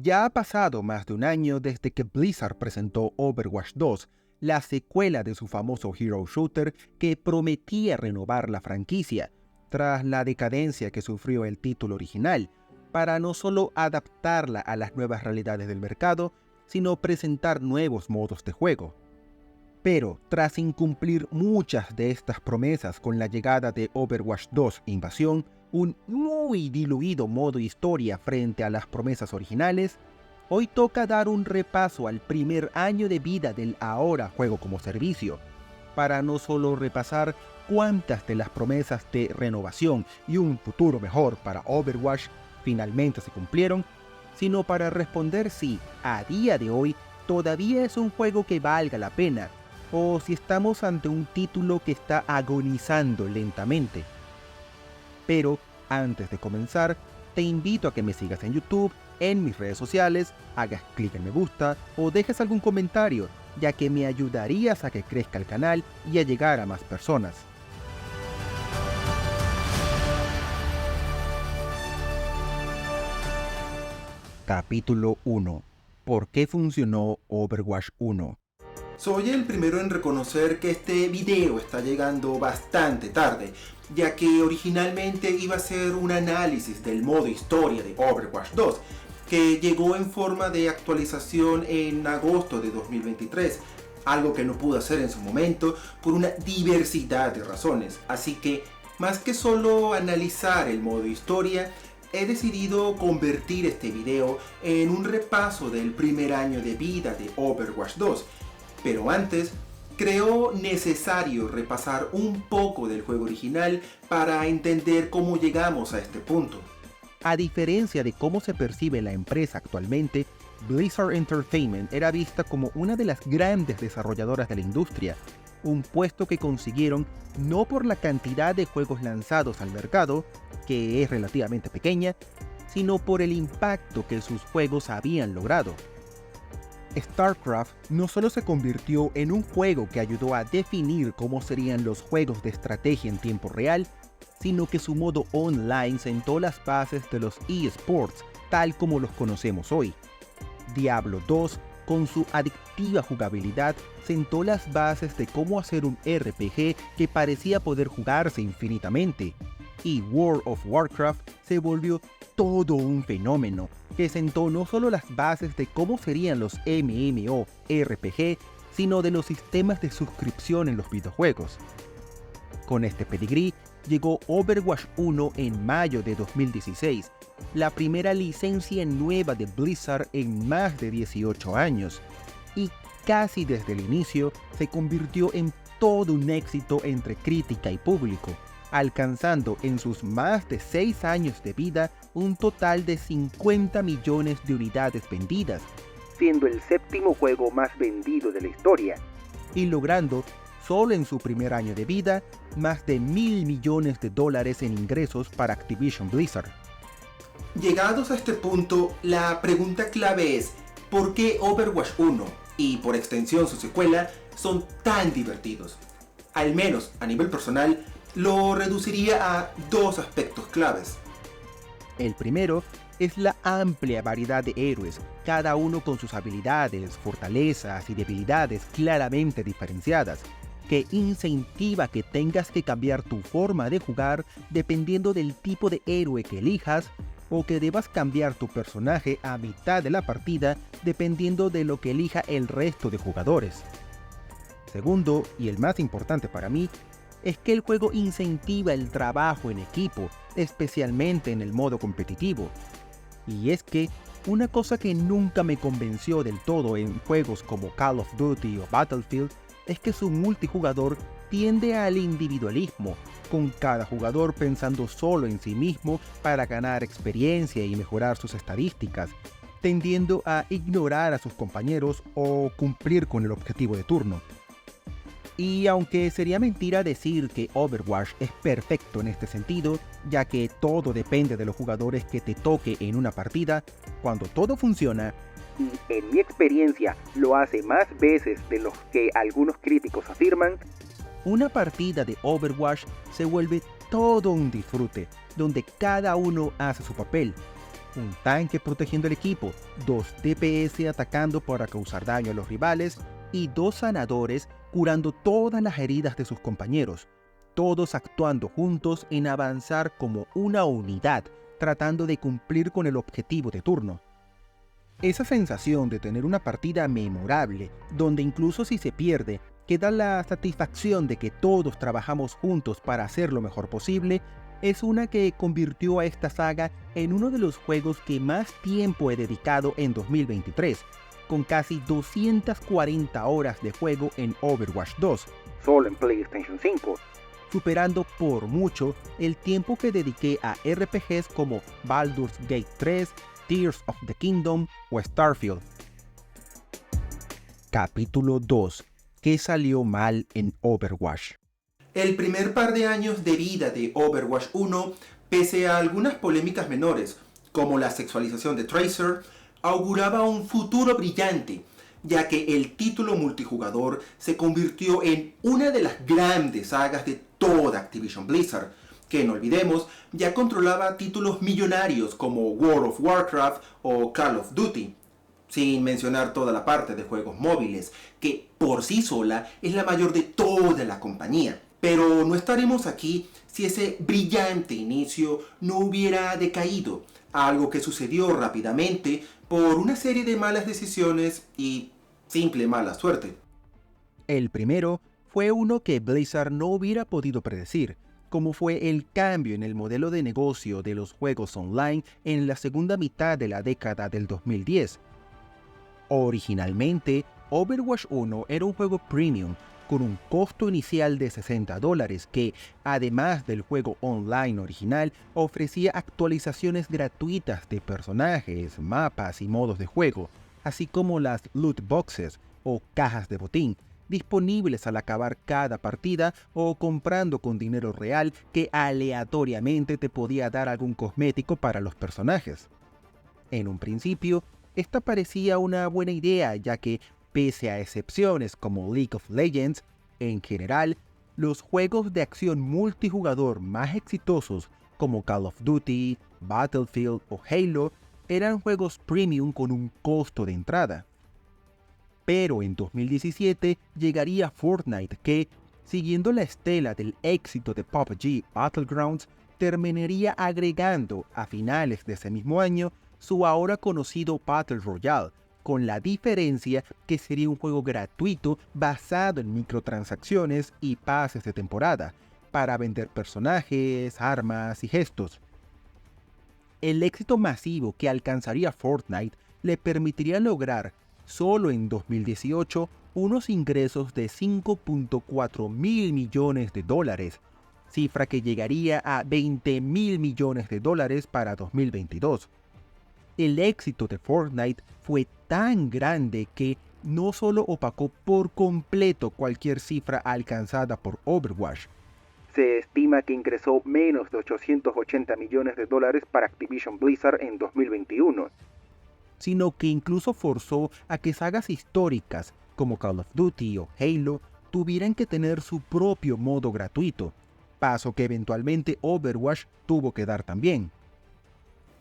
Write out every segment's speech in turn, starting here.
Ya ha pasado más de un año desde que Blizzard presentó Overwatch 2, la secuela de su famoso Hero Shooter que prometía renovar la franquicia, tras la decadencia que sufrió el título original, para no solo adaptarla a las nuevas realidades del mercado, sino presentar nuevos modos de juego. Pero, tras incumplir muchas de estas promesas con la llegada de Overwatch 2 Invasión, un muy diluido modo historia frente a las promesas originales, hoy toca dar un repaso al primer año de vida del ahora juego como servicio, para no solo repasar cuántas de las promesas de renovación y un futuro mejor para Overwatch finalmente se cumplieron, sino para responder si, a día de hoy, todavía es un juego que valga la pena, o si estamos ante un título que está agonizando lentamente. Pero, antes de comenzar, te invito a que me sigas en YouTube, en mis redes sociales, hagas clic en me gusta o dejes algún comentario, ya que me ayudarías a que crezca el canal y a llegar a más personas. Capítulo 1. ¿Por qué funcionó Overwatch 1? Soy el primero en reconocer que este video está llegando bastante tarde, ya que originalmente iba a ser un análisis del modo historia de Overwatch 2, que llegó en forma de actualización en agosto de 2023, algo que no pude hacer en su momento por una diversidad de razones. Así que, más que solo analizar el modo historia, he decidido convertir este video en un repaso del primer año de vida de Overwatch 2. Pero antes, creo necesario repasar un poco del juego original para entender cómo llegamos a este punto. A diferencia de cómo se percibe la empresa actualmente, Blizzard Entertainment era vista como una de las grandes desarrolladoras de la industria, un puesto que consiguieron no por la cantidad de juegos lanzados al mercado, que es relativamente pequeña, sino por el impacto que sus juegos habían logrado. StarCraft no solo se convirtió en un juego que ayudó a definir cómo serían los juegos de estrategia en tiempo real, sino que su modo online sentó las bases de los eSports tal como los conocemos hoy. Diablo 2, con su adictiva jugabilidad, sentó las bases de cómo hacer un RPG que parecía poder jugarse infinitamente. Y World of Warcraft se volvió todo un fenómeno, que sentó no solo las bases de cómo serían los MMORPG, sino de los sistemas de suscripción en los videojuegos. Con este pedigrí, llegó Overwatch 1 en mayo de 2016, la primera licencia nueva de Blizzard en más de 18 años, y casi desde el inicio se convirtió en todo un éxito entre crítica y público, alcanzando en sus más de 6 años de vida un total de 50 millones de unidades vendidas, siendo el séptimo juego más vendido de la historia, y logrando, solo en su primer año de vida, más de $1.000 millones en ingresos para Activision Blizzard. Llegados a este punto, la pregunta clave es, ¿por qué Overwatch 1 y por extensión su secuela son tan divertidos? Al menos a nivel personal, lo reduciría a dos aspectos claves. El primero es la amplia variedad de héroes, cada uno con sus habilidades, fortalezas y debilidades claramente diferenciadas, que incentiva que tengas que cambiar tu forma de jugar dependiendo del tipo de héroe que elijas, o que debas cambiar tu personaje a mitad de la partida dependiendo de lo que elija el resto de jugadores. Segundo, y el más importante para mí, es que el juego incentiva el trabajo en equipo, especialmente en el modo competitivo. Y es que una cosa que nunca me convenció del todo en juegos como Call of Duty o Battlefield es que su multijugador tiende al individualismo, con cada jugador pensando solo en sí mismo para ganar experiencia y mejorar sus estadísticas, tendiendo a ignorar a sus compañeros o cumplir con el objetivo de turno. Y aunque sería mentira decir que Overwatch es perfecto en este sentido, ya que todo depende de los jugadores que te toque en una partida, cuando todo funciona, y en mi experiencia lo hace más veces de los que algunos críticos afirman, una partida de Overwatch se vuelve todo un disfrute, donde cada uno hace su papel. un tanque protegiendo el equipo, 2 DPS atacando para causar daño a los rivales y 2 sanadores curando todas las heridas de sus compañeros, todos actuando juntos en avanzar como una unidad, tratando de cumplir con el objetivo de turno. Esa sensación de tener una partida memorable, donde incluso si se pierde, queda la satisfacción de que todos trabajamos juntos para hacer lo mejor posible, es una que convirtió a esta saga en uno de los juegos que más tiempo he dedicado en 2023, con casi 240 horas de juego en Overwatch 2, solo en PlayStation 5, superando por mucho el tiempo que dediqué a RPGs como Baldur's Gate 3, Tears of the Kingdom o Starfield. Capítulo 2. ¿Qué salió mal en Overwatch? El primer par de años de vida de Overwatch 1, pese a algunas polémicas menores, como la sexualización de Tracer, auguraba un futuro brillante, ya que el título multijugador se convirtió en una de las grandes sagas de toda Activision Blizzard, que no olvidemos, ya controlaba títulos millonarios como World of Warcraft o Call of Duty, sin mencionar toda la parte de juegos móviles, que por sí sola es la mayor de toda la compañía. Pero no estaremos aquí si ese brillante inicio no hubiera decaído, algo que sucedió rápidamente por una serie de malas decisiones y simple mala suerte. El primero fue uno que Blizzard no hubiera podido predecir, como fue el cambio en el modelo de negocio de los juegos online en la segunda mitad de la década del 2010. Originalmente, Overwatch 1 era un juego premium con un costo inicial de $60 que, además del juego online original, ofrecía actualizaciones gratuitas de personajes, mapas y modos de juego, así como las loot boxes o cajas de botín, disponibles al acabar cada partida o comprando con dinero real que aleatoriamente te podía dar algún cosmético para los personajes. En un principio, esta parecía una buena idea, ya que, pese a excepciones como League of Legends, en general, los juegos de acción multijugador más exitosos como Call of Duty, Battlefield o Halo eran juegos premium con un costo de entrada. Pero en 2017 llegaría Fortnite que, siguiendo la estela del éxito de PUBG Battlegrounds, terminaría agregando a finales de ese mismo año su ahora conocido Battle Royale, con la diferencia que sería un juego gratuito basado en microtransacciones y pases de temporada, para vender personajes, armas y gestos. El éxito masivo que alcanzaría Fortnite le permitiría lograr, solo en 2018, unos ingresos de $5.4 mil millones, cifra que llegaría a $20 mil millones para 2022. El éxito de Fortnite fue tan grande que no solo opacó por completo cualquier cifra alcanzada por Overwatch. Se estima que ingresó menos de $880 millones para Activision Blizzard en 2021, sino que incluso forzó a que sagas históricas como Call of Duty o Halo tuvieran que tener su propio modo gratuito, paso que eventualmente Overwatch tuvo que dar también.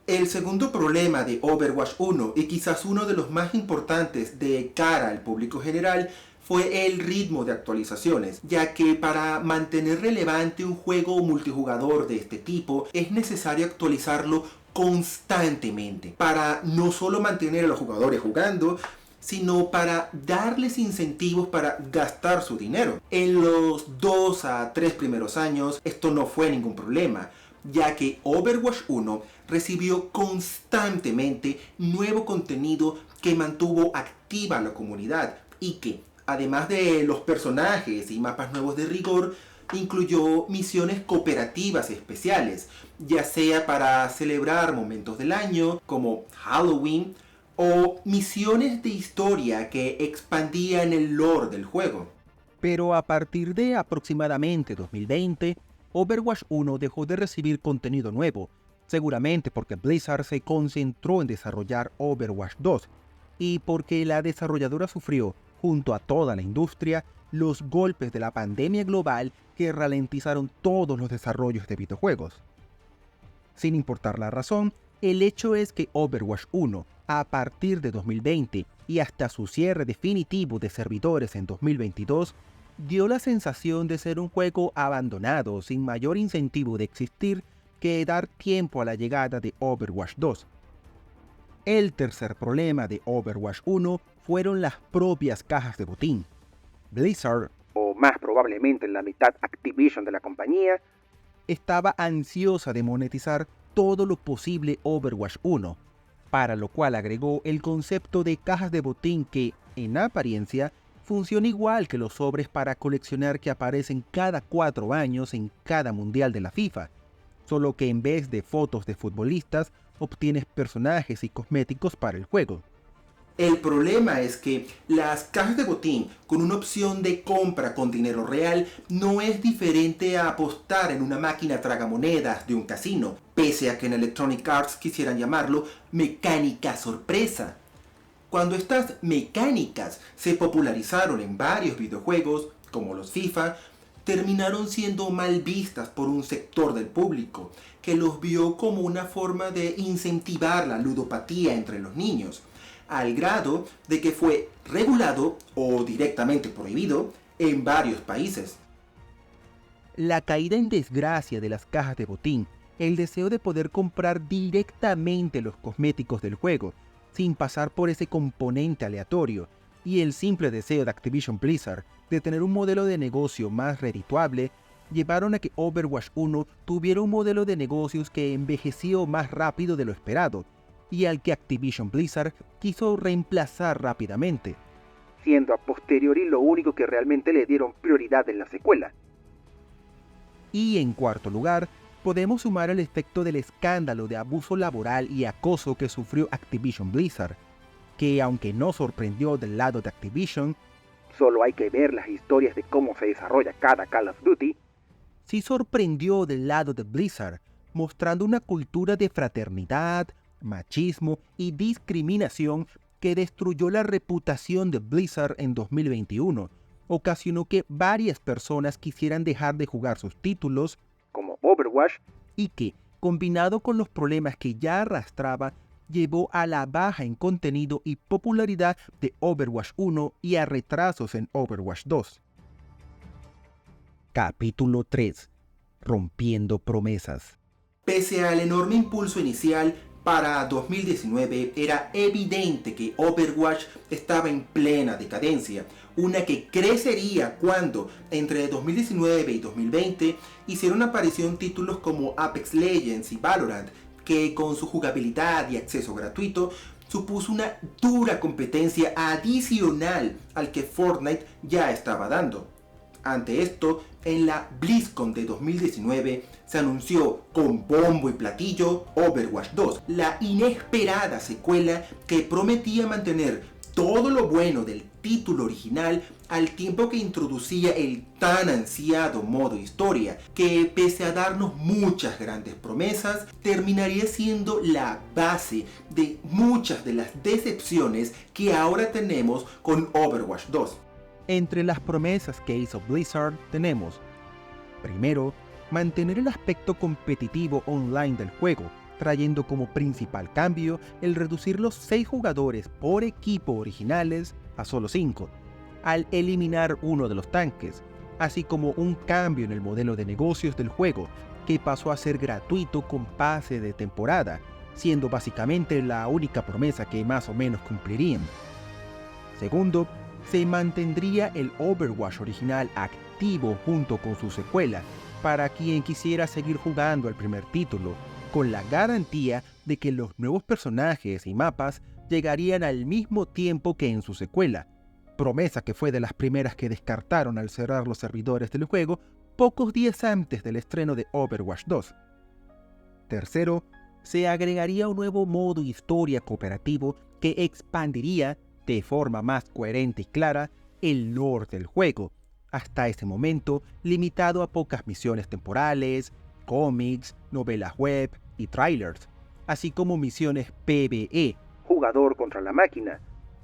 El segundo problema de Overwatch 1, y quizás uno de los más importantes de cara al público general, fue el ritmo de actualizaciones, ya que para mantener relevante un juego multijugador de este tipo es necesario actualizarlo constantemente, para no solo mantener a los jugadores jugando, sino para darles incentivos para gastar su dinero. En los 2 a 3 primeros años esto no fue ningún problema, ya que Overwatch 1 recibió constantemente nuevo contenido que mantuvo activa la comunidad y que, además de los personajes y mapas nuevos de rigor, incluyó misiones cooperativas especiales, ya sea para celebrar momentos del año como Halloween o misiones de historia que expandían el lore del juego. Pero a partir de aproximadamente 2020, Overwatch 1 dejó de recibir contenido nuevo, seguramente porque Blizzard se concentró en desarrollar Overwatch 2 y porque la desarrolladora sufrió, junto a toda la industria, los golpes de la pandemia global que ralentizaron todos los desarrollos de videojuegos. Sin importar la razón, El hecho es que Overwatch 1, a partir de 2020 y hasta su cierre definitivo de servidores en 2022, dio la sensación de ser un juego abandonado sin mayor incentivo de existir que dar tiempo a la llegada de Overwatch 2. El tercer problema de Overwatch 1 fueron las propias cajas de botín. Blizzard, o más probablemente la mitad Activision de la compañía, estaba ansiosa de monetizar todo lo posible Overwatch 1, para lo cual agregó el concepto de cajas de botín que, en apariencia, funciona igual que los sobres para coleccionar que aparecen cada 4 años en cada mundial de la FIFA, solo que en vez de fotos de futbolistas, obtienes personajes y cosméticos para el juego. El problema es que las cajas de botín con una opción de compra con dinero real no es diferente a apostar en una máquina tragamonedas de un casino, pese a que en Electronic Arts quisieran llamarlo mecánica sorpresa. Cuando estas mecánicas se popularizaron en varios videojuegos, como los FIFA, terminaron siendo mal vistas por un sector del público, que los vio como una forma de incentivar la ludopatía entre los niños, al grado de que fue regulado o directamente prohibido en varios países. La caída en desgracia de las cajas de botín, el deseo de poder comprar directamente los cosméticos del juego, sin pasar por ese componente aleatorio, y el simple deseo de Activision Blizzard de tener un modelo de negocio más redituable, llevaron a que Overwatch 1 tuviera un modelo de negocios que envejeció más rápido de lo esperado, y al que Activision Blizzard quiso reemplazar rápidamente, siendo a posteriori lo único que realmente le dieron prioridad en la secuela. Y en cuarto lugar, podemos sumar el efecto del escándalo de abuso laboral y acoso que sufrió Activision Blizzard, que aunque no sorprendió del lado de Activision, solo hay que ver las historias de cómo se desarrolla cada Call of Duty, sí sorprendió del lado de Blizzard, mostrando una cultura de fraternidad, machismo y discriminación que destruyó la reputación de Blizzard en 2021, ocasionó que varias personas quisieran dejar de jugar sus títulos, como Overwatch, y que, combinado con los problemas que ya arrastraba, llevó a la baja en contenido y popularidad de Overwatch 1 y a retrasos en Overwatch 2. Capítulo 3. Rompiendo promesas. Pese al enorme impulso inicial, para 2019 era evidente que Overwatch estaba en plena decadencia, una que crecería cuando entre 2019 y 2020 hicieron aparición títulos como Apex Legends y Valorant, que con su jugabilidad y acceso gratuito supuso una dura competencia adicional al que Fortnite ya estaba dando. Ante esto, en la BlizzCon de 2019 se anunció con bombo y platillo Overwatch 2, la inesperada secuela que prometía mantener todo lo bueno del título original al tiempo que introducía el tan ansiado modo historia, que pese a darnos muchas grandes promesas, terminaría siendo la base de muchas de las decepciones que ahora tenemos con Overwatch 2. Entre las promesas que hizo Blizzard tenemos, primero, mantener el aspecto competitivo online del juego, trayendo como principal cambio el reducir los 6 jugadores por equipo originales a solo 5, al eliminar uno de los tanques, así como un cambio en el modelo de negocios del juego, que pasó a ser gratuito con pase de temporada, siendo básicamente la única promesa que más o menos cumplirían. Segundo, se mantendría el Overwatch original activo junto con su secuela, para quien quisiera seguir jugando al primer título, con la garantía de que los nuevos personajes y mapas llegarían al mismo tiempo que en su secuela, promesa que fue de las primeras que descartaron al cerrar los servidores del juego pocos días antes del estreno de Overwatch 2. Tercero, se agregaría un nuevo modo historia cooperativo que expandiría, de forma más coherente y clara, el lore del juego, hasta ese momento limitado a pocas misiones temporales, cómics, novelas web y trailers, así como misiones PvE, jugador contra la máquina,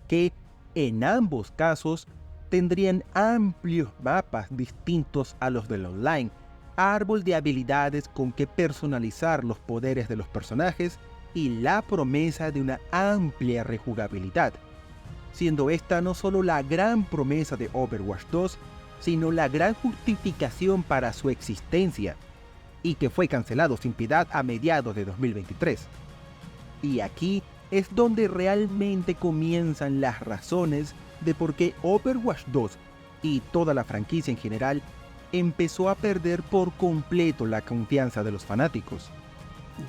que en ambos casos tendrían amplios mapas distintos a los del online, árbol de habilidades con que personalizar los poderes de los personajes y la promesa de una amplia rejugabilidad, siendo esta no solo la gran promesa de Overwatch 2, sino la gran justificación para su existencia, y que fue cancelado sin piedad a mediados de 2023. Y aquí es donde realmente comienzan las razones de por qué Overwatch 2 y toda la franquicia en general empezó a perder por completo la confianza de los fanáticos.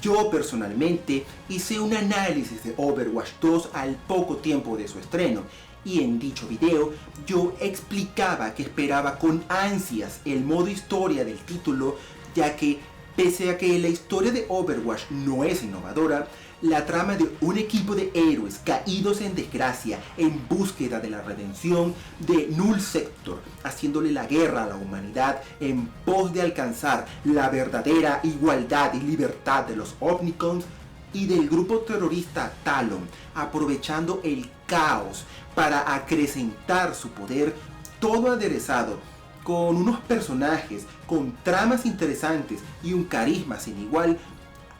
Yo personalmente hice un análisis de Overwatch 2 al poco tiempo de su estreno, y en dicho video yo explicaba que esperaba con ansias el modo historia del título, ya que pese a que la historia de Overwatch no es innovadora, la trama de un equipo de héroes caídos en desgracia en búsqueda de la redención de Null Sector, haciéndole la guerra a la humanidad en pos de alcanzar la verdadera igualdad y libertad de los Omnicons, y del grupo terrorista Talon, aprovechando el caos para acrecentar su poder, todo aderezado con unos personajes con tramas interesantes y un carisma sin igual,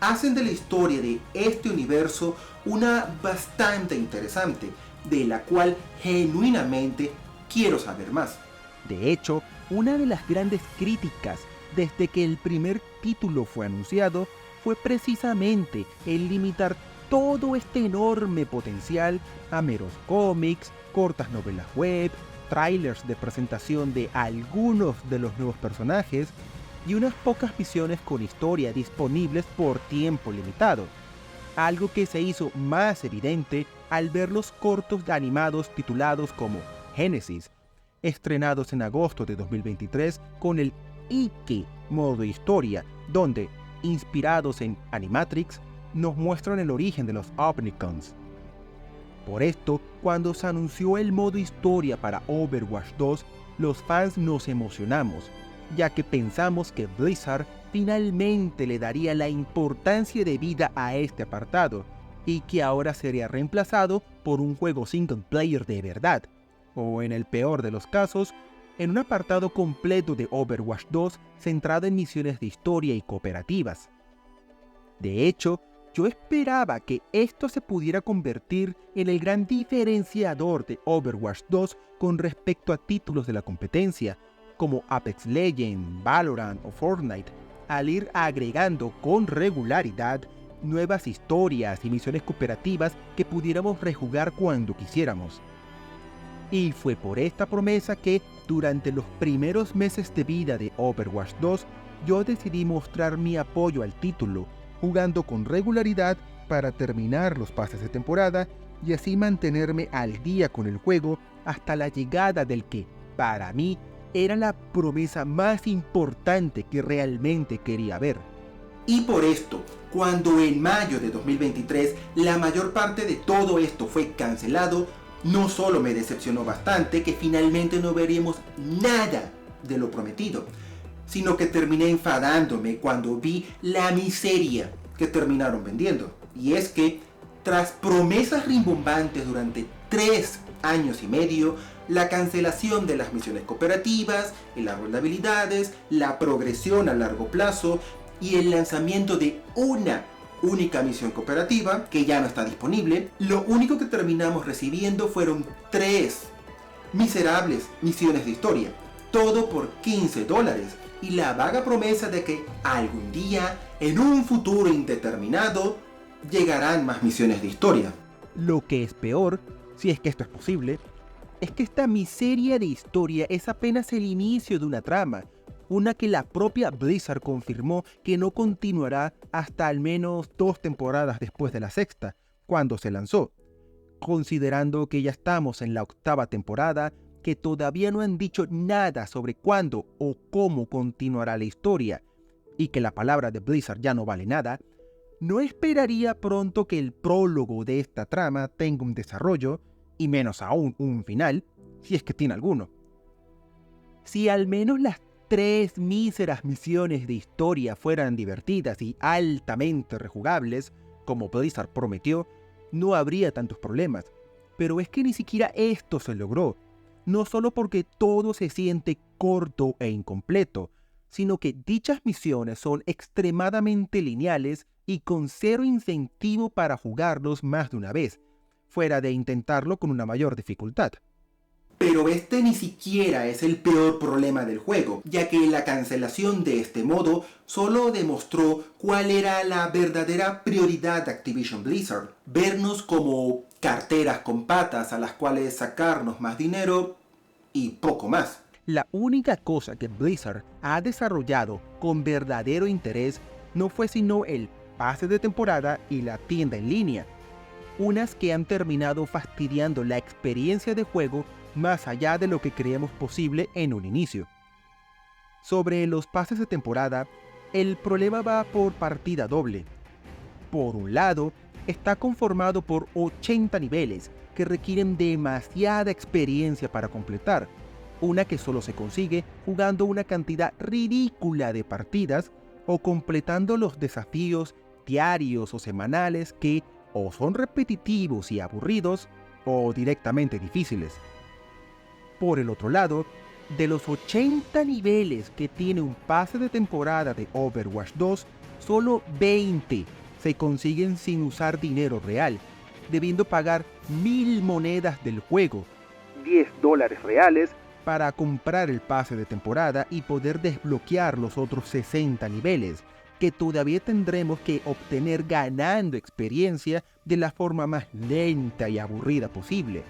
hacen de la historia de este universo una bastante interesante, de la cual genuinamente quiero saber más. De hecho, una de las grandes críticas desde que el primer título fue anunciado fue precisamente el limitar todo este enorme potencial a meros cómics, cortas novelas web, trailers de presentación de algunos de los nuevos personajes y unas pocas misiones con historia disponibles por tiempo limitado, algo que se hizo más evidente al ver los cortos animados titulados como Genesis, estrenados en agosto de 2023 con el Iki modo historia, donde, inspirados en Animatrix, nos muestran el origen de los Omnicons. Por esto, cuando se anunció el modo historia para Overwatch 2, los fans nos emocionamos, ya que pensamos que Blizzard finalmente le daría la importancia debida a este apartado, y que ahora sería reemplazado por un juego single player de verdad, o en el peor de los casos, en un apartado completo de Overwatch 2 centrado en misiones de historia y cooperativas. De hecho, yo esperaba que esto se pudiera convertir en el gran diferenciador de Overwatch 2 con respecto a títulos de la competencia, como Apex Legends, Valorant o Fortnite, al ir agregando con regularidad nuevas historias y misiones cooperativas que pudiéramos rejugar cuando quisiéramos. Y fue por esta promesa que, durante los primeros meses de vida de Overwatch 2, yo decidí mostrar mi apoyo al título, jugando con regularidad para terminar los pases de temporada y así mantenerme al día con el juego hasta la llegada del que, para mí, era la promesa más importante que realmente quería ver. Y por esto, cuando en mayo de 2023 la mayor parte de todo esto fue cancelado, no solo me decepcionó bastante que finalmente no veríamos nada de lo prometido, sino que terminé enfadándome cuando vi la miseria que terminaron vendiendo. Y es que, tras promesas rimbombantes durante 3 años y medio, la cancelación de las misiones cooperativas, el árbol de habilidades, la progresión a largo plazo y el lanzamiento de una única misión cooperativa que ya no está disponible, lo único que terminamos recibiendo fueron 3 miserables misiones de historia, todo por $15, y la vaga promesa de que algún día, en un futuro indeterminado, llegarán más misiones de historia. Lo que es peor, si es que esto es posible, es que esta miseria de historia es apenas el inicio de una trama, una que la propia Blizzard confirmó que no continuará hasta al menos 2 temporadas después de la sexta, cuando se lanzó, considerando que ya estamos en la 8ª temporada, que todavía no han dicho nada sobre cuándo o cómo continuará la historia, y que la palabra de Blizzard ya no vale nada. No esperaría pronto que el prólogo de esta trama tenga un desarrollo, y menos aún un final, si es que tiene alguno. Si al menos las 3 míseras misiones de historia fueran divertidas y altamente rejugables, como Blizzard prometió, no habría tantos problemas. Pero es que ni siquiera esto se logró, no solo porque todo se siente corto e incompleto, sino que dichas misiones son extremadamente lineales y con cero incentivo para jugarlos más de una vez, fuera de intentarlo con una mayor dificultad. Pero este ni siquiera es el peor problema del juego, ya que la cancelación de este modo solo demostró cuál era la verdadera prioridad de Activision Blizzard: vernos como carteras con patas a las cuales sacarnos más dinero y poco más. La única cosa que Blizzard ha desarrollado con verdadero interés no fue sino el pase de temporada y la tienda en línea, unas que han terminado fastidiando la experiencia de juego más allá de lo que creíamos posible en un inicio. Sobre los pases de temporada, el problema va por partida doble. Por un lado, está conformado por 80 niveles que requieren demasiada experiencia para completar, una que solo se consigue jugando una cantidad ridícula de partidas o completando los desafíos diarios o semanales que o son repetitivos y aburridos o directamente difíciles. Por el otro lado, de los 80 niveles que tiene un pase de temporada de Overwatch 2, solo 20 se consiguen sin usar dinero real, debiendo pagar 1000 monedas del juego, $10 reales, para comprar el pase de temporada y poder desbloquear los otros 60 niveles, que todavía tendremos que obtener ganando experiencia de la forma más lenta y aburrida posible,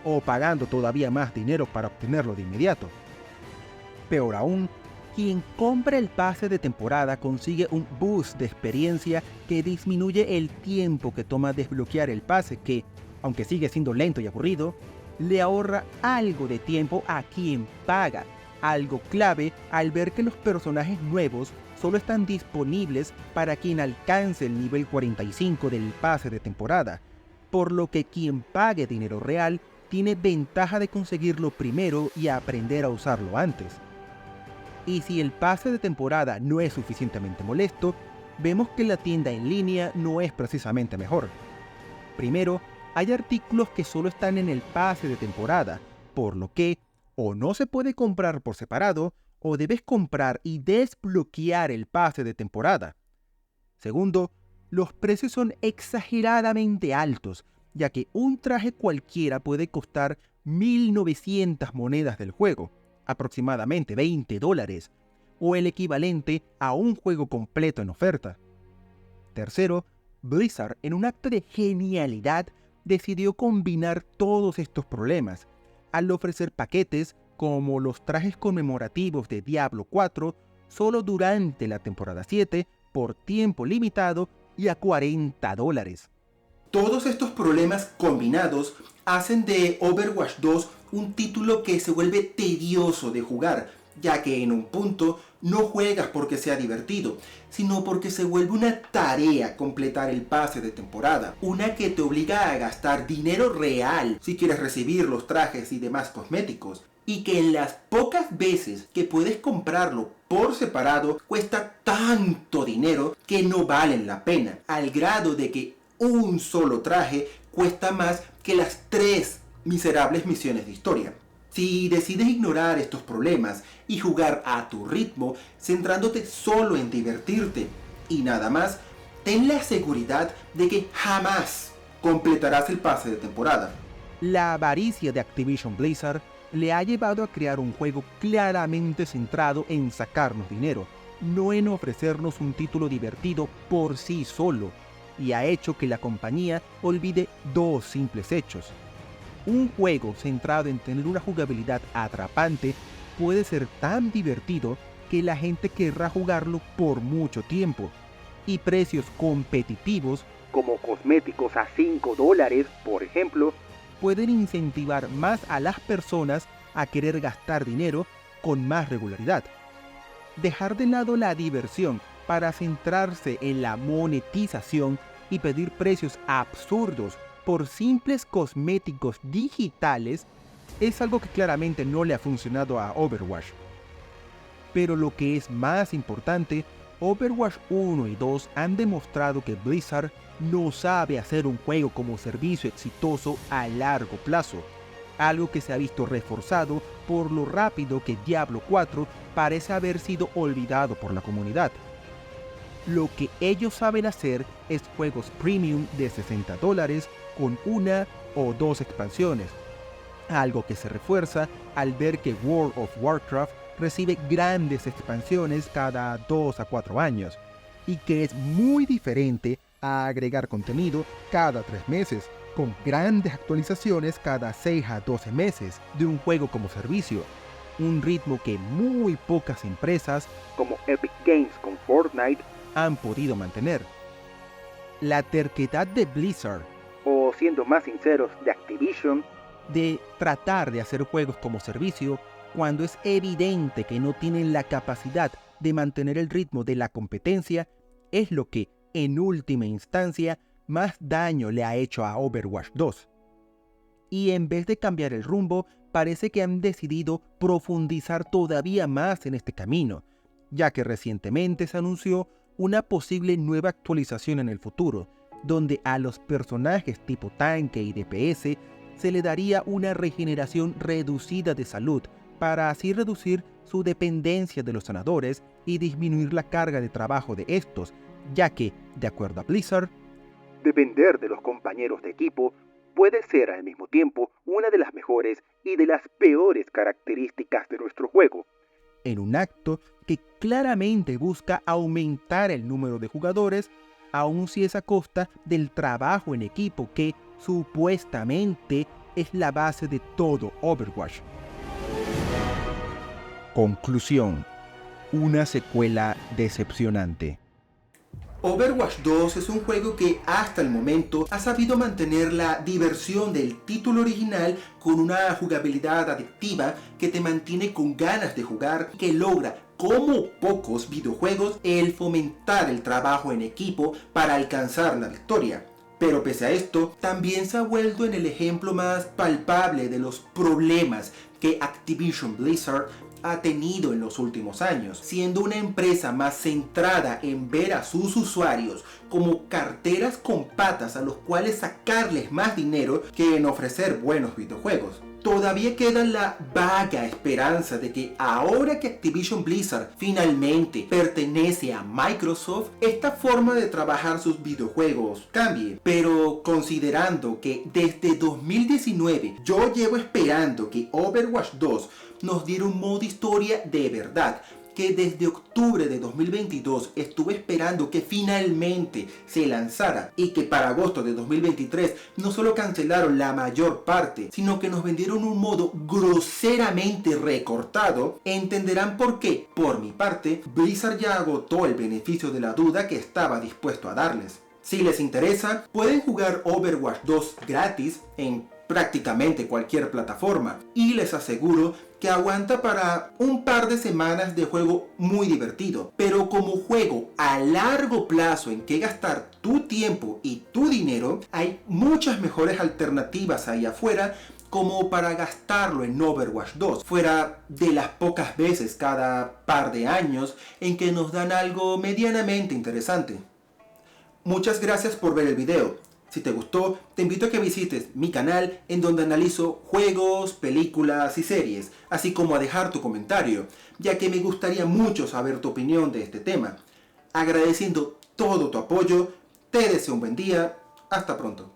o pagando todavía más dinero para obtenerlo de inmediato. Peor aún, quien compra el pase de temporada consigue un boost de experiencia que disminuye el tiempo que toma desbloquear el pase que, aunque sigue siendo lento y aburrido, le ahorra algo de tiempo a quien paga, algo clave al ver que los personajes nuevos solo están disponibles para quien alcance el nivel 45 del pase de temporada, por lo que quien pague dinero real tiene ventaja de conseguirlo primero y aprender a usarlo antes. Y si el pase de temporada no es suficientemente molesto, vemos que la tienda en línea no es precisamente mejor. Primero, hay artículos que solo están en el pase de temporada, por lo que o no se puede comprar por separado, o debes comprar y desbloquear el pase de temporada. Segundo, los precios son exageradamente altos, ya que un traje cualquiera puede costar 1900 monedas del juego, aproximadamente $20, o el equivalente a un juego completo en oferta. Tercero, Blizzard, en un acto de genialidad, decidió combinar todos estos problemas, al ofrecer paquetes como los trajes conmemorativos de Diablo 4 solo durante la temporada 7, por tiempo limitado y a $40. Todos estos problemas combinados hacen de Overwatch 2 un título que se vuelve tedioso de jugar, ya que en un punto no juegas porque sea divertido, sino porque se vuelve una tarea completar el pase de temporada, una que te obliga a gastar dinero real si quieres recibir los trajes y demás cosméticos, y que en las pocas veces que puedes comprarlo por separado cuesta tanto dinero que no valen la pena, al grado de que un solo traje cuesta más que las 3 miserables misiones de historia. Si decides ignorar estos problemas y jugar a tu ritmo, centrándote solo en divertirte y nada más, ten la seguridad de que jamás completarás el pase de temporada. La avaricia de Activision Blizzard le ha llevado a crear un juego claramente centrado en sacarnos dinero, no en ofrecernos un título divertido por sí solo, y ha hecho que la compañía olvide dos simples hechos. Un juego centrado en tener una jugabilidad atrapante puede ser tan divertido que la gente querrá jugarlo por mucho tiempo, y precios competitivos, como cosméticos a $5, por ejemplo, pueden incentivar más a las personas a querer gastar dinero con más regularidad. Dejar de lado la diversión para centrarse en la monetización y pedir precios absurdos por simples cosméticos digitales es algo que claramente no le ha funcionado a Overwatch. Pero lo que es más importante, Overwatch 1 y 2 han demostrado que Blizzard no sabe hacer un juego como servicio exitoso a largo plazo, algo que se ha visto reforzado por lo rápido que Diablo 4 parece haber sido olvidado por la comunidad. Lo que ellos saben hacer es juegos premium de $60 con una o dos expansiones, algo que se refuerza al ver que World of Warcraft recibe grandes expansiones cada 2 a 4 años, y que es muy diferente a agregar contenido cada 3 meses, con grandes actualizaciones cada 6 a 12 meses de un juego como servicio, un ritmo que muy pocas empresas, como Epic Games con Fortnite, han podido mantener. La terquedad de Blizzard, o siendo más sinceros, de Activision, de tratar de hacer juegos como servicio cuando es evidente que no tienen la capacidad de mantener el ritmo de la competencia, es lo que, en última instancia, más daño le ha hecho a Overwatch 2. Y en vez de cambiar el rumbo, parece que han decidido profundizar todavía más en este camino, ya que recientemente se anunció una posible nueva actualización en el futuro, donde a los personajes tipo tanque y DPS se le daría una regeneración reducida de salud, para así reducir su dependencia de los sanadores y disminuir la carga de trabajo de estos, ya que, de acuerdo a Blizzard, depender de los compañeros de equipo puede ser al mismo tiempo una de las mejores y de las peores características de nuestro juego, en un acto que claramente busca aumentar el número de jugadores, aun si es a costa del trabajo en equipo que, supuestamente, es la base de todo Overwatch. Conclusión: una secuela decepcionante. Overwatch 2 es un juego que hasta el momento ha sabido mantener la diversión del título original con una jugabilidad adictiva que te mantiene con ganas de jugar, que logra, como pocos videojuegos, el fomentar el trabajo en equipo para alcanzar la victoria. Pero pese a esto, también se ha vuelto en el ejemplo más palpable de los problemas que Activision Blizzard ha tenido en los últimos años, siendo una empresa más centrada en ver a sus usuarios como carteras con patas a los cuales sacarles más dinero que en ofrecer buenos videojuegos. Todavía queda la vaga esperanza de que ahora que Activision Blizzard finalmente pertenece a Microsoft, esta forma de trabajar sus videojuegos cambie. Pero considerando que desde 2019 yo llevo esperando que Overwatch 2 nos diera un modo historia de verdad, que desde octubre de 2022 estuve esperando que finalmente se lanzara, y que para agosto de 2023 no solo cancelaron la mayor parte, sino que nos vendieron un modo groseramente recortado, entenderán por qué, por mi parte, Blizzard ya agotó el beneficio de la duda que estaba dispuesto a darles. Si les interesa, pueden jugar Overwatch 2 gratis en prácticamente cualquier plataforma, y les aseguro que aguanta para un par de semanas de juego muy divertido. Pero como juego a largo plazo en que gastar tu tiempo y tu dinero, hay muchas mejores alternativas ahí afuera como para gastarlo en Overwatch 2, fuera de las pocas veces cada par de años en que nos dan algo medianamente interesante. Muchas gracias por ver el video. Si te gustó, te invito a que visites mi canal, en donde analizo juegos, películas y series, así como a dejar tu comentario, ya que me gustaría mucho saber tu opinión de este tema. Agradeciendo todo tu apoyo, te deseo un buen día. Hasta pronto.